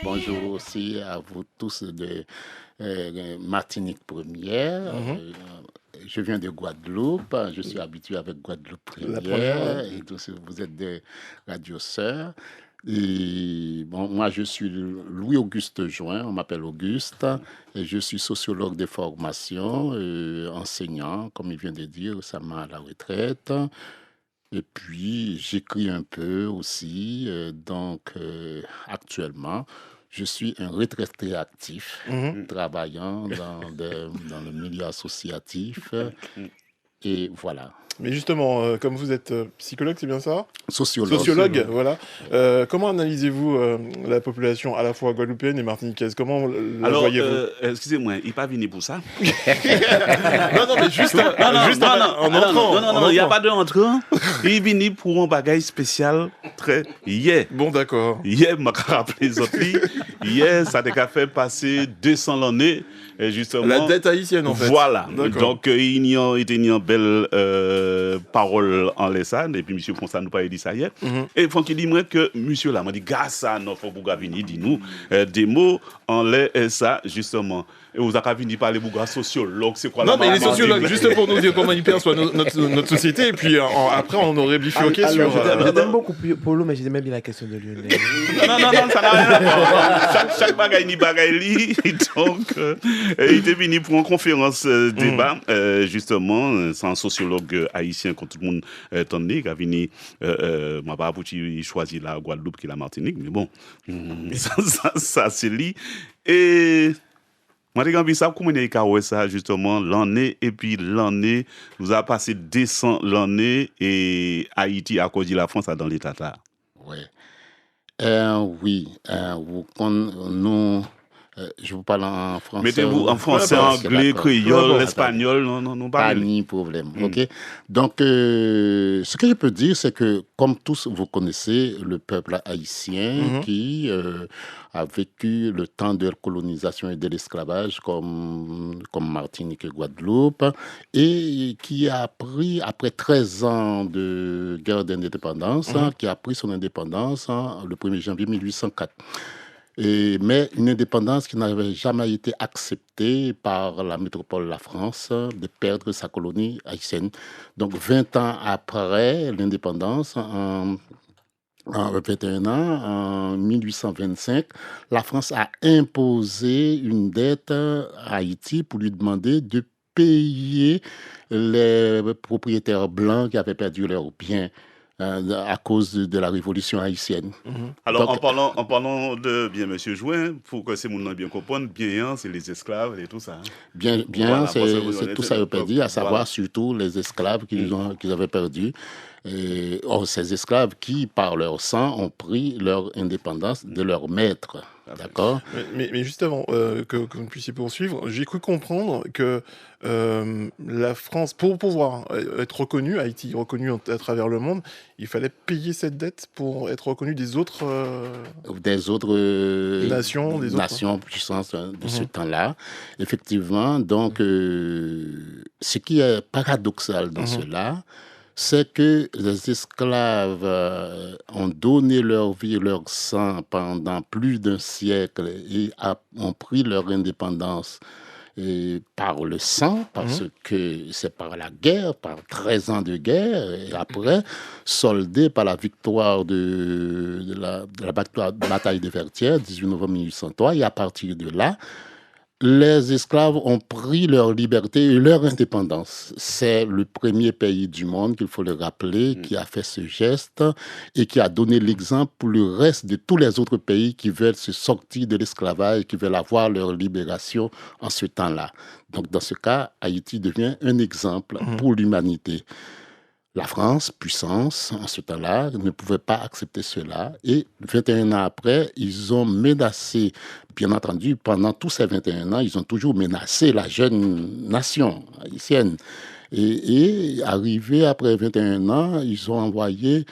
Bonjour aussi à vous tous de Martinique Première. Je viens de Guadeloupe, je suis habitué avec Guadeloupe Première, et tous, vous êtes des radiosœurs. Et bon, moi, je suis Louis-Auguste Join, on m'appelle Auguste, et je suis sociologue de formation, enseignant, comme il vient de dire, récemment à la retraite. Et puis, j'écris un peu aussi, actuellement, je suis un retraité actif, travaillant dans le milieu associatif, et voilà. Mais justement, comme vous êtes psychologue, c'est bien ça ? Sociologue. Sociologue, voilà. Comment analysez-vous la population à la fois guadeloupéenne et martiniquaise ? Comment la voyez-vous ? Excusez-moi, il n'est pas venu pour ça. Non, mais juste en entrant. Non, il n'y a pas d'entrant. Il est venu pour un bagage spécial très hier. Bon, d'accord. Hier, m'a rappelé les autres. Hier, ça a fait passer 200 l'année. Et justement, la dette haïtienne, en fait. Voilà. D'accord. Donc, il y a été une belle parole en laissane. Et puis, M. Fonsa nous pas dit ça hier. Et il faut qu'il dise moi que monsieur là m'a dit, gars, ça, non, faut bouga venir, dis-nous des mots en ça, justement. Et vous avez venu parler bouga sociologue, c'est quoi non, mais les sociologues, juste pour nous dire comment ils perçoivent notre société. Et puis, après, on aurait bifurqué sur... J'aime beaucoup Polo, mais j'ai même bien la question de Lionel. Non, ça n'a rien à voir. Chaque bagaille ni bagaille. Donc, il était venu pour une conférence débat, justement, c'est un sociologue haïtien, quand tout le monde est qui a venu, m'a pas abouti, il choisit la Guadeloupe qui est la Martinique, mais bon, ça c'est lui. Et moi, j'ai envie ça, comment on a ça, justement, l'année, et puis l'année, nous a passé 200 l'année, et Haïti a cause de la France dans l'état là. Oui. Nous, je vous parle en français. Mettez-vous en français, anglais, créole, espagnol, non, pas ni problème. Ok. Donc, ce que je peux dire, c'est que, comme tous vous connaissez, le peuple haïtien qui a vécu le temps de la colonisation et de l'esclavage comme Martinique et Guadeloupe, et qui a pris, après 13 ans de guerre d'indépendance, qui a pris son indépendance le 1er janvier 1804. Mais une indépendance qui n'avait jamais été acceptée par la métropole de la France de perdre sa colonie haïtienne. Donc 20 ans après l'indépendance, en 21 ans, en 1825, la France a imposé une dette à Haïti pour lui demander de payer les propriétaires blancs qui avaient perdu leurs biens à cause de la révolution haïtienne. Alors, donc, en parlant de bien, monsieur Join, pour que ces gens bien comprennent, bien, c'est les esclaves et tout ça. Bien, voilà, c'est tout ça qu'ils perdu, à savoir surtout les esclaves qu'ils avaient perdus. Et, ces esclaves qui, par leur sang, ont pris leur indépendance de leur maître. D'accord. Mais juste avant que vous puissiez poursuivre, j'ai cru comprendre que la France, pour pouvoir être reconnue, Haïti reconnue à travers le monde, il fallait payer cette dette pour être reconnu des autres nations puissances de ce temps-là. Effectivement, donc, ce qui est paradoxal dans cela, c'est que les esclaves ont donné leur vie, leur sang pendant plus d'un siècle et ont pris leur indépendance par le sang, parce que c'est par la guerre, par 13 ans de guerre, et après, soldé par la victoire de la bataille de Vertières, 18 novembre 1803, et à partir de là, les esclaves ont pris leur liberté et leur indépendance. C'est le premier pays du monde, qu'il faut le rappeler, qui a fait ce geste et qui a donné l'exemple pour le reste de tous les autres pays qui veulent se sortir de l'esclavage, qui veulent avoir leur libération en ce temps-là. Donc, dans ce cas, Haïti devient un exemple pour l'humanité. La France, puissance, en ce temps-là, ne pouvait pas accepter cela. Et 21 ans après, ils ont menacé, bien entendu, pendant tous ces 21 ans, ils ont toujours menacé la jeune nation haïtienne. Et arrivé après 21 ans, ils ont envoyé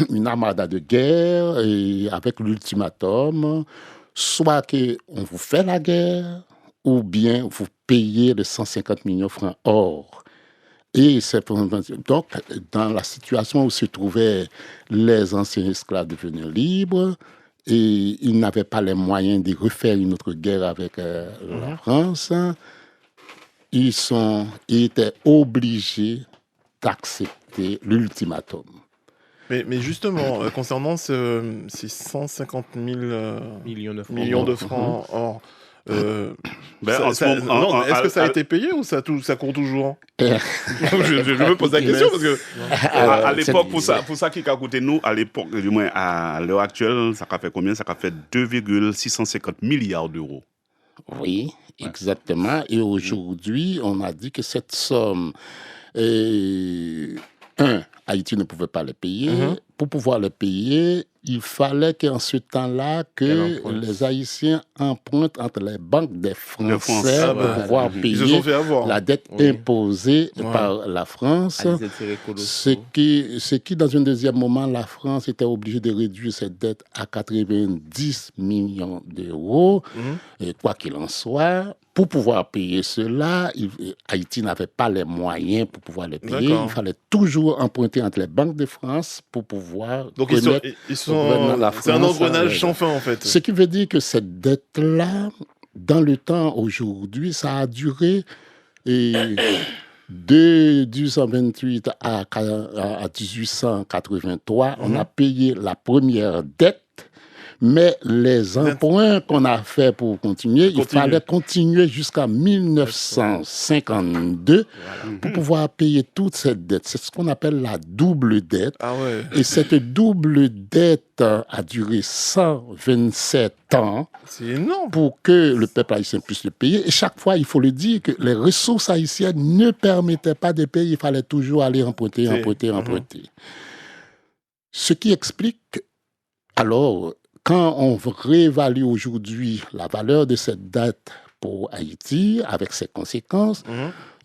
une armada de guerre et avec l'ultimatum, soit qu'on vous fait la guerre, ou bien vous payez les 150 millions de francs or. Et donc, dans la situation où se trouvaient les anciens esclaves devenus libres, et ils n'avaient pas les moyens de refaire une autre guerre avec la France, ils étaient obligés d'accepter l'ultimatum. Mais justement, concernant ces 150 000 millions de francs. de francs or, En est-ce que ça a été payé ou ça court toujours? je me pose la question parce que à l'époque, pour ça qui a coûté nous, à l'époque, du moins à l'heure actuelle, ça a fait combien? Ça a fait 2,650 milliards d'euros. Oui, exactement. Et aujourd'hui, on a dit que cette somme, Haïti ne pouvait pas les payer. Pour pouvoir les payer, il fallait qu'en ce temps-là, que les Haïtiens empruntent entre les banques des Français pour pouvoir payer la dette imposée par la France. Ce qui, dans un deuxième moment, la France était obligée de réduire cette dette à 90 millions d'euros. Et quoi qu'il en soit, pour pouvoir payer cela, Haïti n'avait pas les moyens pour pouvoir les payer. D'accord. Il fallait toujours emprunter entre les banques de France pour pouvoir... Donc c'est un engrenage sans fin, en fait. Ce qui veut dire que cette dette-là, dans le temps, aujourd'hui, ça a duré de 1828 à 1883. On a payé la première dette. Mais les emprunts qu'on a fait pour continuer, il fallait continuer jusqu'à 1952 pour pouvoir payer toute cette dette. C'est ce qu'on appelle la double dette. Ah ouais. Et cette double dette a duré 127 ans. C'est énorme. Pour que le peuple haïtien puisse le payer. Et chaque fois, il faut le dire, que les ressources haïtiennes ne permettaient pas de payer. Il fallait toujours aller emprunter. Ce qui explique, alors... Quand on réévalue aujourd'hui la valeur de cette dette pour Haïti, avec ses conséquences,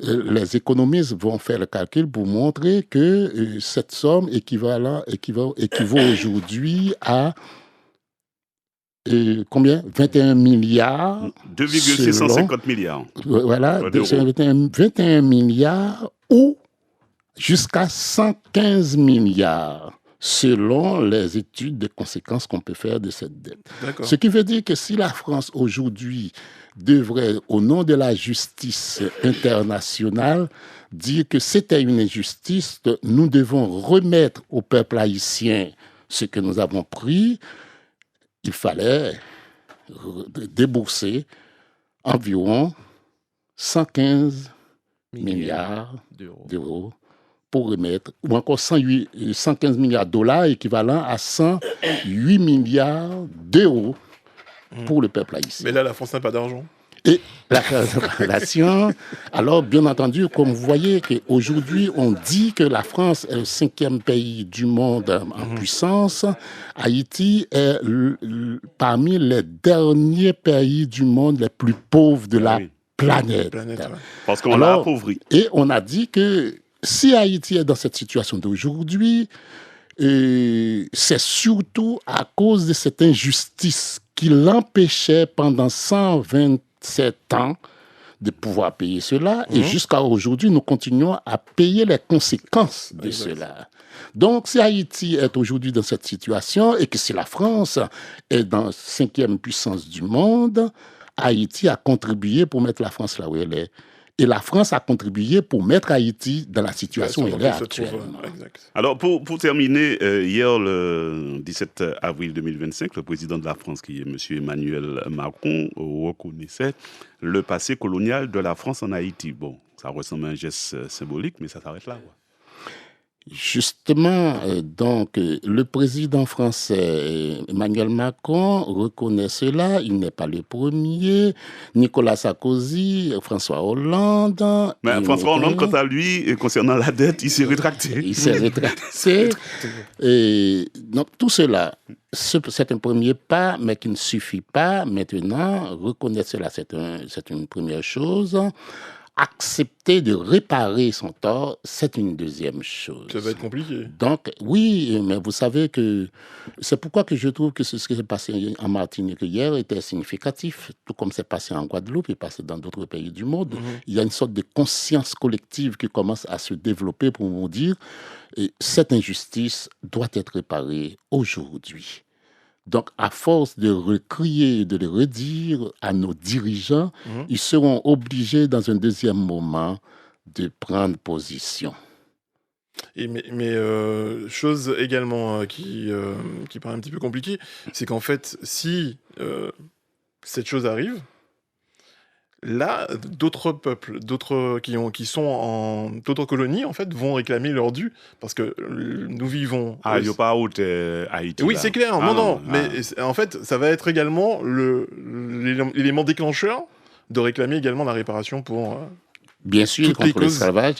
les économistes vont faire le calcul pour montrer que cette somme équivaut aujourd'hui à combien? 21 milliards. 2,650 milliards. Voilà, 21 milliards ou jusqu'à 115 milliards. Selon les études de conséquences qu'on peut faire de cette dette. D'accord. Ce qui veut dire que si la France aujourd'hui devrait, au nom de la justice internationale, dire que c'était une injustice, nous devons remettre au peuple haïtien ce que nous avons pris, il fallait débourser environ 115 milliards d'euros. Pour remettre, ou encore 115 milliards de dollars, équivalent à 108 milliards d'euros pour le peuple haïtien. Mais là, la France n'a pas d'argent. Et la relation, alors bien entendu, comme vous voyez qu'aujourd'hui, on dit que la France est le 5e pays du monde en puissance, Haïti est parmi les derniers pays du monde les plus pauvres de la planète. Parce qu'on l'a appauvri. Et on a dit que si Haïti est dans cette situation d'aujourd'hui, c'est surtout à cause de cette injustice qui l'empêchait pendant 127 ans de pouvoir payer cela. Et jusqu'à aujourd'hui, nous continuons à payer les conséquences de cela. Donc, si Haïti est aujourd'hui dans cette situation et que si la France est dans la 5e puissance du monde, Haïti a contribué pour mettre la France là où elle est. Et la France a contribué pour mettre Haïti dans la situation où elle est actuellement. Alors, pour terminer, hier, le 17 avril 2025, le président de la France, qui est M. Emmanuel Macron, reconnaissait le passé colonial de la France en Haïti. Bon, ça ressemble à un geste symbolique, mais ça s'arrête là, quoi. Justement, donc, le président français Emmanuel Macron reconnaît cela. Il n'est pas le premier. Nicolas Sarkozy, François Hollande. Mais François Hollande, quant à lui, concernant la dette, il s'est rétracté. Et donc, tout cela, c'est un premier pas, mais qui ne suffit pas. Maintenant, reconnaître cela, c'est une première chose. accepter de réparer son tort, c'est une deuxième chose. Ça va être compliqué. Donc, oui, mais vous savez que c'est pourquoi que je trouve que ce qui s'est passé en Martinique hier était significatif, tout comme c'est passé en Guadeloupe et passé dans d'autres pays du monde. Il y a une sorte de conscience collective qui commence à se développer pour nous dire que cette injustice doit être réparée aujourd'hui. Donc, à force de recrier et de le redire à nos dirigeants, ils seront obligés, dans un deuxième moment, de prendre position. Chose également qui paraît un petit peu compliquée, c'est qu'en fait, si cette chose arrive, là, d'autres peuples, d'autres colonies, en fait, vont réclamer leur dû, parce que nous vivons... Ah, il n'y a pas autre Haïti. Oui, là. c'est clair, mais en fait, ça va être également l'élément déclencheur de réclamer également la réparation pour... Bien sûr, contre l'esclavage,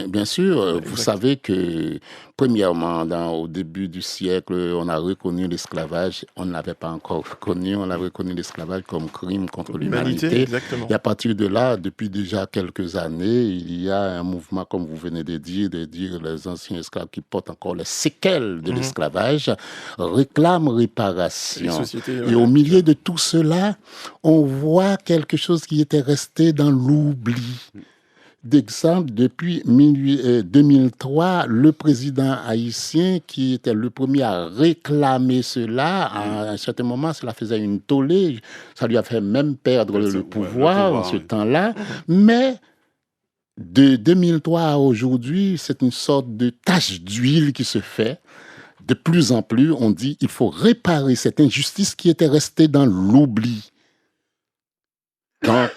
bien sûr. Exact. Vous savez que, premièrement, au début du siècle, on a reconnu l'esclavage. On ne l'avait pas encore reconnu. On a reconnu l'esclavage comme crime contre l'humanité. Exactement. Et à partir de là, depuis déjà quelques années, il y a un mouvement, comme vous venez de dire les anciens esclaves qui portent encore les séquelles de l'esclavage, réclament réparation. Et au milieu de tout cela, on voit quelque chose qui était resté dans l'oubli. D'exemple, depuis 2003, le président haïtien, qui était le premier à réclamer cela, à un certain moment, cela faisait une tollée, ça lui a fait même perdre le pouvoir en ce temps-là. Mais de 2003 à aujourd'hui, c'est une sorte de tache d'huile qui se fait. De plus en plus, on dit qu'il faut réparer cette injustice qui était restée dans l'oubli. Donc...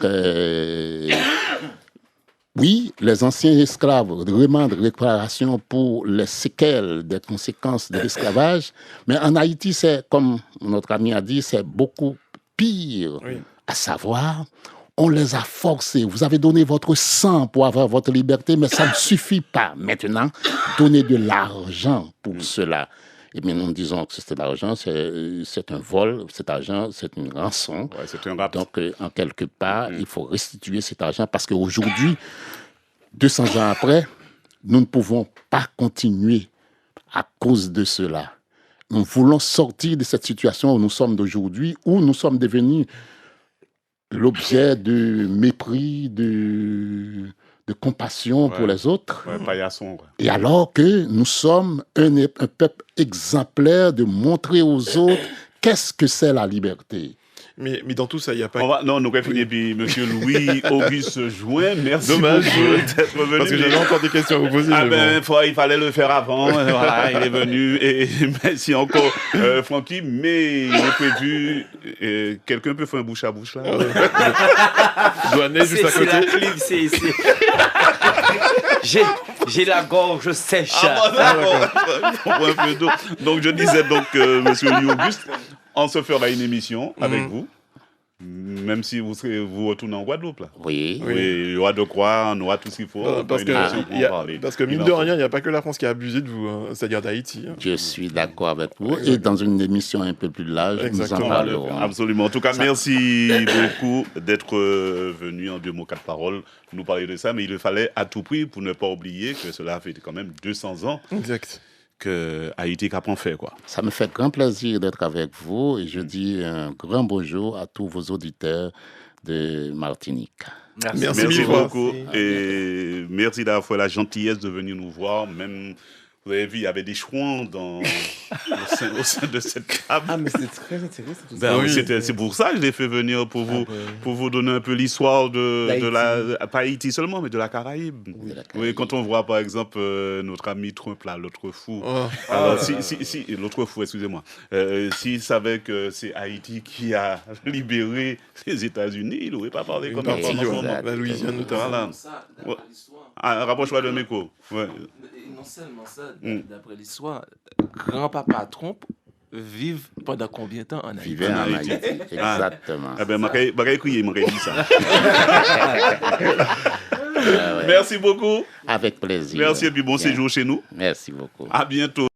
oui, les anciens esclaves demandent réparation pour les séquelles des conséquences de l'esclavage, mais en Haïti, c'est, comme notre ami a dit, c'est beaucoup pire. Oui. À savoir, on les a forcés. Vous avez donné votre sang pour avoir votre liberté, mais ça ne suffit pas. Maintenant, donnez de l'argent pour cela. Et bien, nous disons que c'est l'argent, c'est un vol, cet argent, c'est une rançon. Ouais, c'est un rapt. Donc, en quelque part, il faut restituer cet argent parce qu'aujourd'hui, 200 ans après, nous ne pouvons pas continuer à cause de cela. Nous voulons sortir de cette situation où nous sommes d'aujourd'hui, où nous sommes devenus l'objet de mépris, de compassion pour les autres. Paillasson. Et alors que nous sommes un peuple exemplaire de montrer aux autres qu'est-ce que c'est la liberté. Mais dans tout ça, il n'y a pas... Non, nous avons fini, puis M. Louis-Auguste Join, merci Dommage, d'être venu. Parce que j'avais encore des questions à vous poser. Il fallait le faire avant, voilà, il est venu, et merci encore, Francky, mais il est prévu, quelqu'un peut faire un bouche à bouche, là. Douanier juste à côté. C'est la clip, J'ai la gorge sèche. Un peu d'eau. Donc, je disais, M. Louis-Auguste, on se fera une émission avec vous, même si vous retournez en Guadeloupe. Là. Oui. Il y aura de quoi, on aura tout ce qu'il faut. Parce que mine de rien, il n'y a pas que la France qui a abusé de vous, c'est-à-dire d'Haïti. Je suis d'accord avec vous. Et dans une émission un peu plus large, nous en parlerons. Absolument. En tout cas, merci beaucoup d'être venu en 2 mots 4 paroles nous parler de ça. Mais il fallait à tout prix, pour ne pas oublier que cela fait quand même 200 ans. Exact. Que Haïti qu'apprend fait, quoi. Ça me fait grand plaisir d'être avec vous et je dis un grand bonjour à tous vos auditeurs de Martinique. Merci beaucoup et merci d'avoir fait la gentillesse de venir nous voir. Même, vous avez vu, il y avait des chouans au sein de cette table. Ah, mais c'est très intéressant. C'est pour ça que je l'ai fait venir, pour vous donner un peu l'histoire de pas Haïti seulement, mais de la Caraïbe. Oui, quand on voit, par exemple, notre ami Trump, là, l'autre fou. L'autre fou, excusez-moi. S'il savait que c'est Haïti qui a libéré les États-Unis, il n'aurait pas parlé comme ça. La Louisiane, notamment. Rapproche-toi de Meko. Ouais. Non seulement ça, d'après l'histoire, grand-papa Trump vive pendant combien de temps en Haïti? Vivait en Haïti, exactement. Eh bien, je dit ça. Merci beaucoup. Avec plaisir. Merci et puis bon séjour chez nous. Merci beaucoup. À bientôt.